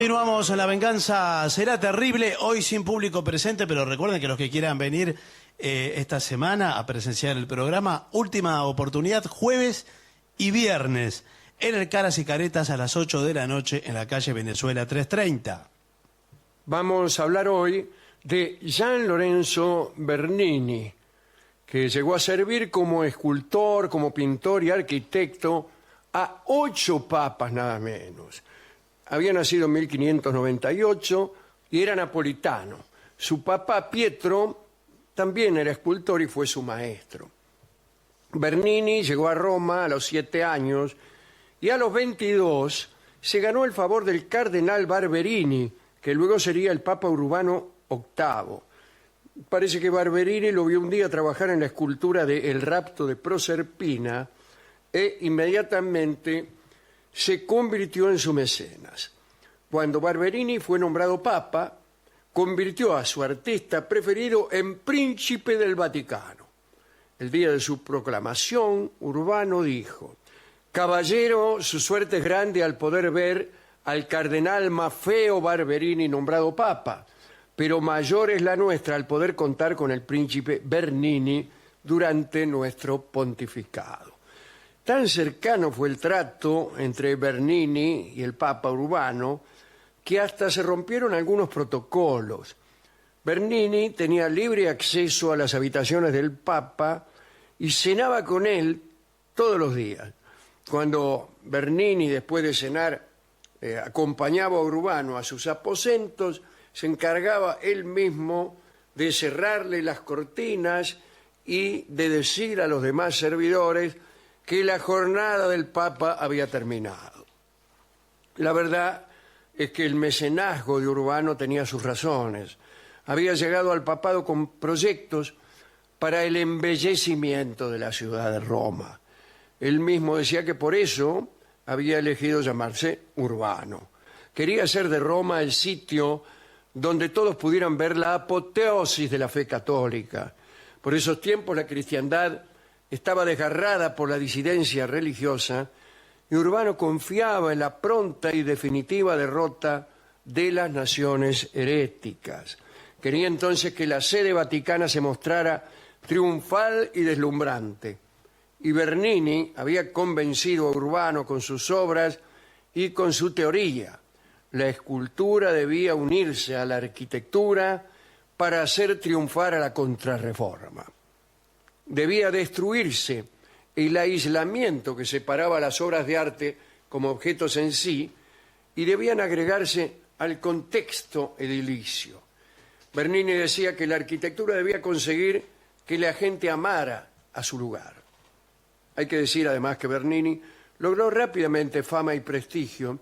Continuamos en La Venganza Será Terrible, hoy sin público presente, pero recuerden que los que quieran venir esta semana a presenciar el programa, última oportunidad, jueves y viernes, en el Caras y Caretas a las 8 de la noche en la calle Venezuela 330. Vamos a hablar hoy de Gian Lorenzo Bernini, que llegó a servir como escultor, como pintor y arquitecto a 8 papas nada menos. Había nacido en 1598 y era napolitano. Su papá Pietro también era escultor y fue su maestro. Bernini llegó a Roma a los 7 años y a los 22 se ganó el favor del cardenal Barberini, que luego sería el Papa Urbano VIII. Parece que Barberini lo vio un día trabajar en la escultura de El rapto de Proserpina e inmediatamente se convirtió en su mecenas. Cuando Barberini fue nombrado papa, convirtió a su artista preferido en príncipe del Vaticano. El día de su proclamación, Urbano dijo: «Caballero, su suerte es grande al poder ver al cardenal Maffeo Barberini nombrado papa, pero mayor es la nuestra al poder contar con el príncipe Bernini durante nuestro pontificado». Tan cercano fue el trato entre Bernini y el Papa Urbano que hasta se rompieron algunos protocolos. Bernini tenía libre acceso a las habitaciones del Papa y cenaba con él todos los días. Cuando Bernini, después de cenar, acompañaba a Urbano a sus aposentos, se encargaba él mismo de cerrarle las cortinas y de decir a los demás servidores que la jornada del Papa había terminado. La verdad es que el mecenazgo de Urbano tenía sus razones. Había llegado al papado con proyectos para el embellecimiento de la ciudad de Roma. Él mismo decía que por eso había elegido llamarse Urbano. Quería hacer de Roma el sitio donde todos pudieran ver la apoteosis de la fe católica. Por esos tiempos la cristiandad estaba desgarrada por la disidencia religiosa y Urbano confiaba en la pronta y definitiva derrota de las naciones heréticas. Quería entonces que la sede vaticana se mostrara triunfal y deslumbrante. Y Bernini había convencido a Urbano con sus obras y con su teoría. La escultura debía unirse a la arquitectura para hacer triunfar a la Contrarreforma. Debía destruirse el aislamiento que separaba las obras de arte como objetos en sí y debían agregarse al contexto edilicio. Bernini decía que la arquitectura debía conseguir que la gente amara a su lugar. Hay que decir además que Bernini logró rápidamente fama y prestigio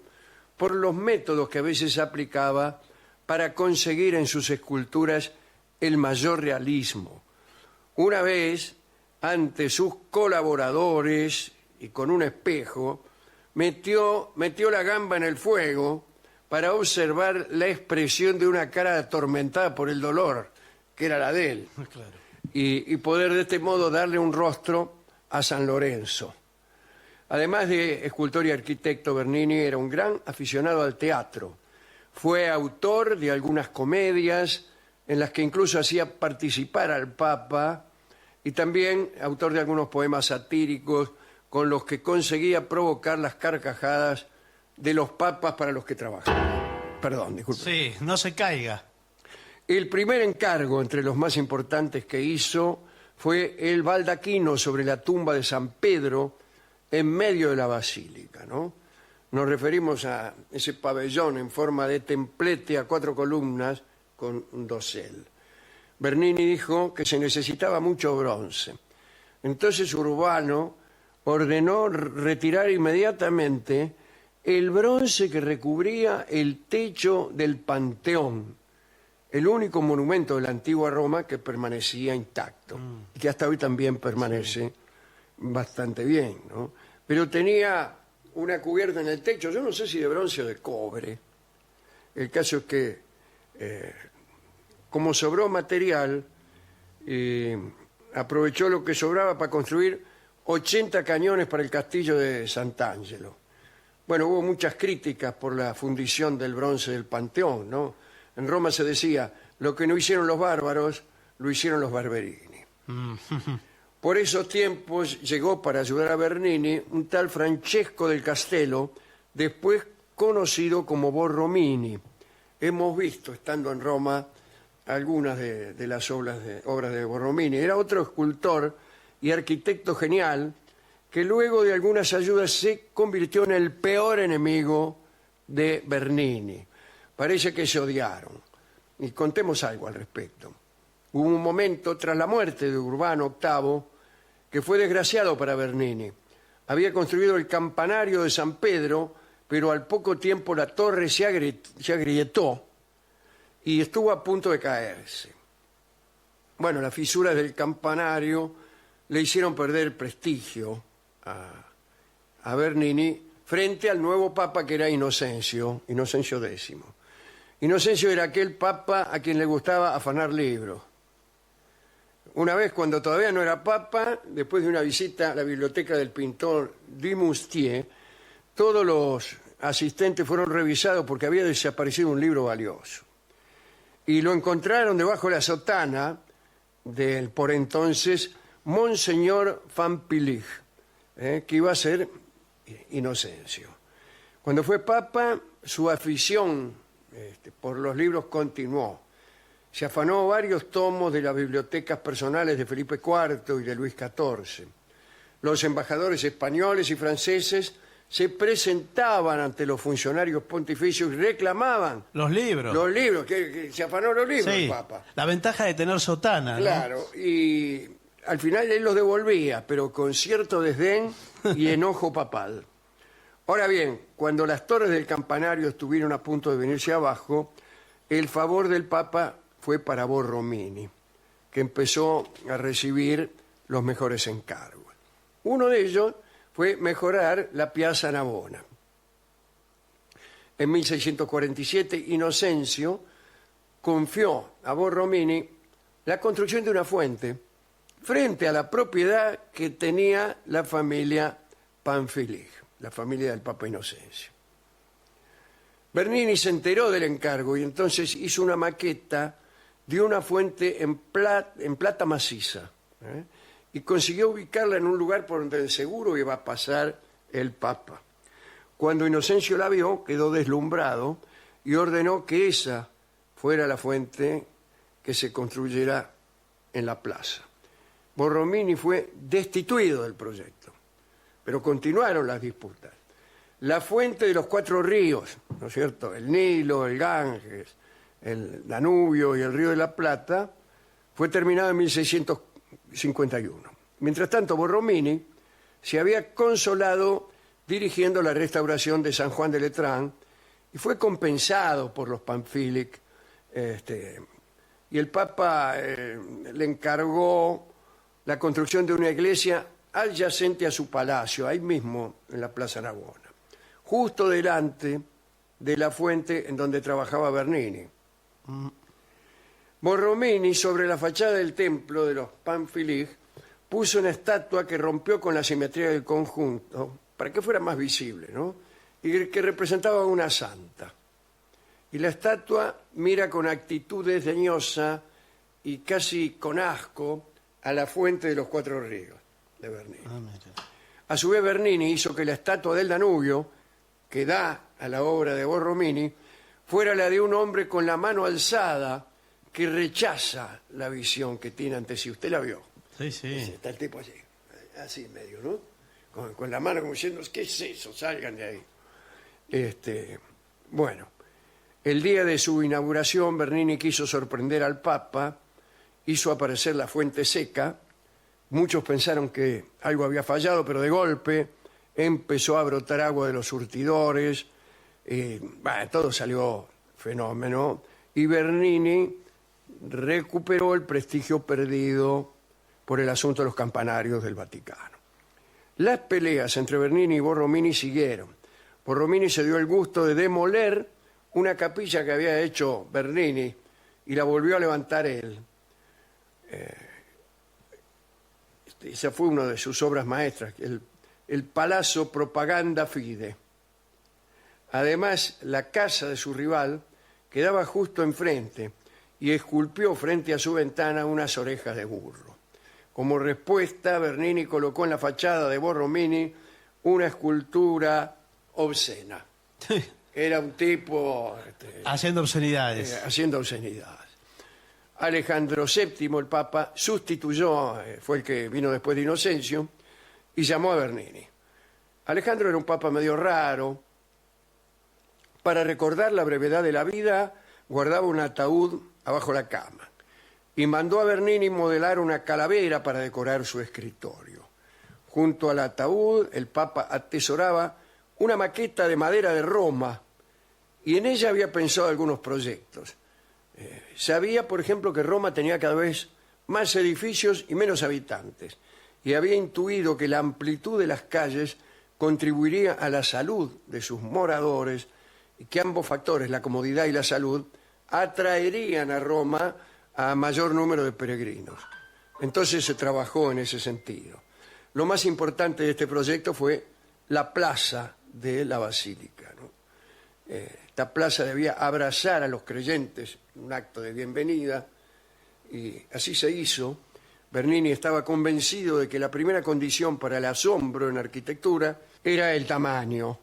por los métodos que a veces aplicaba para conseguir en sus esculturas el mayor realismo. Una vez, ante sus colaboradores y con un espejo, metió la gamba en el fuego para observar la expresión de una cara atormentada por el dolor, que era la de él, claro, y poder de este modo darle un rostro a San Lorenzo. Además de escultor y arquitecto, Bernini era un gran aficionado al teatro. Fue autor de algunas comedias en las que incluso hacía participar al Papa y también autor de algunos poemas satíricos con los que conseguía provocar las carcajadas de los papas para los que trabajaba. Perdón, disculpe. Sí, no se caiga. El primer encargo entre los más importantes que hizo fue el baldaquino sobre la tumba de San Pedro en medio de la basílica, ¿no? Nos referimos a ese pabellón en forma de templete a 4 columnas con un dosel. Bernini dijo que se necesitaba mucho bronce. Entonces Urbano ordenó retirar inmediatamente el bronce que recubría el techo del Panteón, el único monumento de la antigua Roma que permanecía intacto, y que hasta hoy también permanece bastante bien, ¿no? Pero tenía una cubierta en el techo, yo no sé si de bronce o de cobre. El caso es que, como sobró material, aprovechó lo que sobraba para construir 80 cañones para el castillo de Sant'Angelo. Bueno, hubo muchas críticas por la fundición del bronce del Panteón, ¿no? En Roma se decía, lo que no hicieron los bárbaros, lo hicieron los Barberini. Por esos tiempos llegó para ayudar a Bernini un tal Francesco del Castello, después conocido como Borromini. Hemos visto, estando en Roma, algunas de las obras de Borromini. Era otro escultor y arquitecto genial que luego de algunas ayudas se convirtió en el peor enemigo de Bernini. Parece que se odiaron. Y contemos algo al respecto. Hubo un momento tras la muerte de Urbano VIII que fue desgraciado para Bernini. Había construido el campanario de San Pedro, pero al poco tiempo la torre se agrietó y estuvo a punto de caerse. Bueno, las fisuras del campanario le hicieron perder prestigio a Bernini frente al nuevo papa que era Inocencio X. Inocencio era aquel papa a quien le gustaba afanar libros. Una vez, cuando todavía no era papa, después de una visita a la biblioteca del pintor Dumoustier, todos los asistentes fueron revisados porque había desaparecido un libro valioso. Y lo encontraron debajo de la sotana del por entonces Monseñor Van Pilig, que iba a ser Inocencio. Cuando fue papa, su afición por los libros continuó. Se afanó varios tomos de las bibliotecas personales de Felipe IV y de Luis XIV. Los embajadores españoles y franceses se presentaban ante los funcionarios pontificios y reclamaban Los libros. los libros, que se afanó los libros Sí, el Papa. la ventaja de tener sotana, ¿no? Claro, y al final él los devolvía, pero con cierto desdén y enojo papal. Ahora bien, cuando las torres del campanario estuvieron a punto de venirse abajo, el favor del Papa fue para Borromini, que empezó a recibir los mejores encargos. Uno de ellos fue mejorar la Piazza Navona. En 1647, Inocencio confió a Borromini la construcción de una fuente frente a la propiedad que tenía la familia Pamphilj, la familia del Papa Inocencio. Bernini se enteró del encargo y entonces hizo una maqueta de una fuente en plata maciza, y consiguió ubicarla en un lugar por donde seguro iba a pasar el Papa. Cuando Inocencio la vio, quedó deslumbrado y ordenó que esa fuera la fuente que se construyera en la plaza. Borromini fue destituido del proyecto, pero continuaron las disputas. La fuente de los 4 ríos, ¿no es cierto?, el Nilo, el Ganges, el Danubio y el Río de la Plata, fue terminada en 1651. Mientras tanto, Borromini se había consolado dirigiendo la restauración de San Juan de Letrán y fue compensado por los Pamphilj, y el Papa le encargó la construcción de una iglesia adyacente a su palacio, ahí mismo en la Plaza Navona, justo delante de la fuente en donde trabajaba Bernini. Borromini, sobre la fachada del templo de los Pamphilj, puso una estatua que rompió con la simetría del conjunto para que fuera más visible, ¿no?, y que representaba a una santa. Y la estatua mira con actitud desdeñosa y casi con asco a la fuente de los 4 ríos de Bernini. A su vez, Bernini hizo que la estatua del Danubio, que da a la obra de Borromini, fuera la de un hombre con la mano alzada que rechaza la visión que tiene ante sí. Usted la vio. Sí, sí. Está el tipo así medio, ¿no? Con la mano como diciendo, ¿qué es eso? Salgan de ahí. Bueno, el día de su inauguración, Bernini quiso sorprender al Papa, hizo aparecer la fuente seca. Muchos pensaron que algo había fallado, pero de golpe empezó a brotar agua de los surtidores. Todo salió fenómeno. Y Bernini recuperó el prestigio perdido por el asunto de los campanarios del Vaticano. Las peleas entre Bernini y Borromini siguieron. Borromini se dio el gusto de demoler una capilla que había hecho Bernini y la volvió a levantar él. Esa fue una de sus obras maestras, el Palazzo Propaganda Fide, Además, la casa de su rival quedaba justo enfrente y esculpió frente a su ventana unas orejas de burro. Como respuesta, Bernini colocó en la fachada de Borromini una escultura obscena. Era un tipo Haciendo obscenidades. haciendo obscenidades. Alejandro VII, el Papa, sustituyó, fue el que vino después de Inocencio, y llamó a Bernini. Alejandro era un papa medio raro. Para recordar la brevedad de la vida, guardaba un ataúd abajo la cama y mandó a Bernini modelar una calavera para decorar su escritorio. Junto al ataúd, el Papa atesoraba una maqueta de madera de Roma y en ella había pensado algunos proyectos. Sabía, por ejemplo, que Roma tenía cada vez más edificios y menos habitantes, y había intuido que la amplitud de las calles contribuiría a la salud de sus moradores y que ambos factores, la comodidad y la salud, atraerían a Roma a mayor número de peregrinos. Entonces se trabajó en ese sentido. Lo más importante de este proyecto fue la plaza de la Basílica, ¿no? Esta plaza debía abrazar a los creyentes, un acto de bienvenida, y así se hizo. Bernini estaba convencido de que la primera condición para el asombro en arquitectura era el tamaño,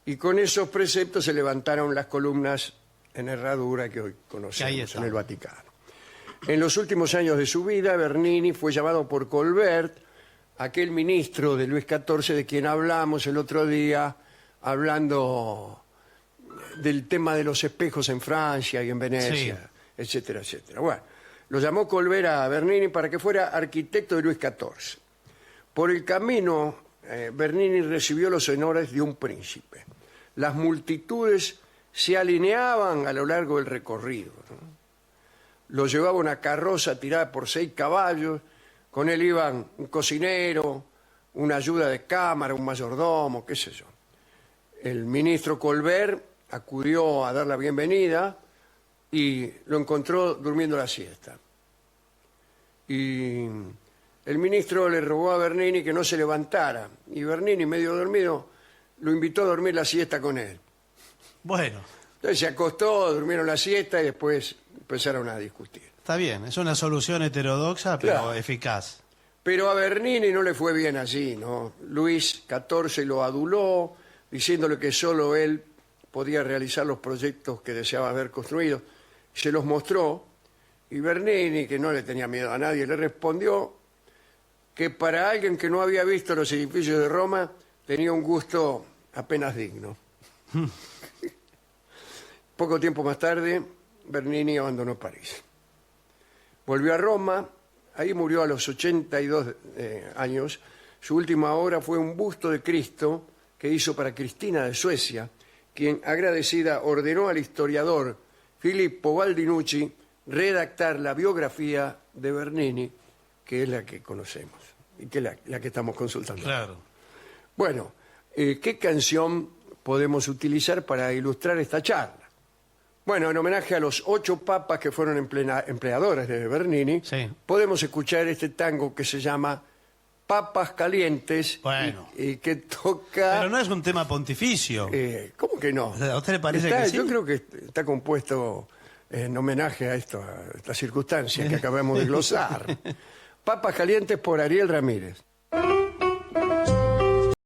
y con esos preceptos se levantaron las columnas en herradura que hoy conocemos en el Vaticano. En los últimos años de su vida, Bernini fue llamado por Colbert, aquel ministro de Luis XIV de quien hablamos el otro día, hablando del tema de los espejos en Francia y en Venecia, sí, etcétera, etcétera. Bueno, lo llamó Colbert a Bernini para que fuera arquitecto de Luis XIV. Por el camino, Bernini recibió los honores de un príncipe. Las multitudes se alineaban a lo largo del recorrido, ¿no? Lo llevaba una carroza tirada por 6 caballos, con él iban un cocinero, una ayuda de cámara, un mayordomo, qué sé yo. El ministro Colbert acudió a dar la bienvenida y lo encontró durmiendo la siesta. Y el ministro le rogó a Bernini que no se levantara, y Bernini, medio dormido, lo invitó a dormir la siesta con él. Bueno. Entonces se acostó, durmieron la siesta y después empezaron a discutir. Está bien, es una solución heterodoxa, pero claro, eficaz. Pero a Bernini no le fue bien así, ¿no? Luis XIV lo aduló, diciéndole que solo él podía realizar los proyectos que deseaba ver construidos. Se los mostró, y Bernini, que no le tenía miedo a nadie, le respondió que para alguien que no había visto los edificios de Roma, tenía un gusto apenas digno. Poco tiempo más tarde, Bernini abandonó París. Volvió a Roma, ahí murió a los 82 años. Su última obra fue un busto de Cristo que hizo para Cristina de Suecia, quien, agradecida, ordenó al historiador Filippo Baldinucci redactar la biografía de Bernini, que es la que conocemos y que es la que estamos consultando. Claro. Bueno, ¿qué canción podemos utilizar para ilustrar esta charla? Bueno, en homenaje a los 8 papas que fueron empleadores de Bernini, sí, podemos escuchar este tango que se llama Papas Calientes, bueno, y que toca... Pero no es un tema pontificio. ¿Cómo que no? ¿A usted le parece que sí? Yo creo que está compuesto en homenaje a esta circunstancia que acabamos de glosar. Papas Calientes por Ariel Ramírez.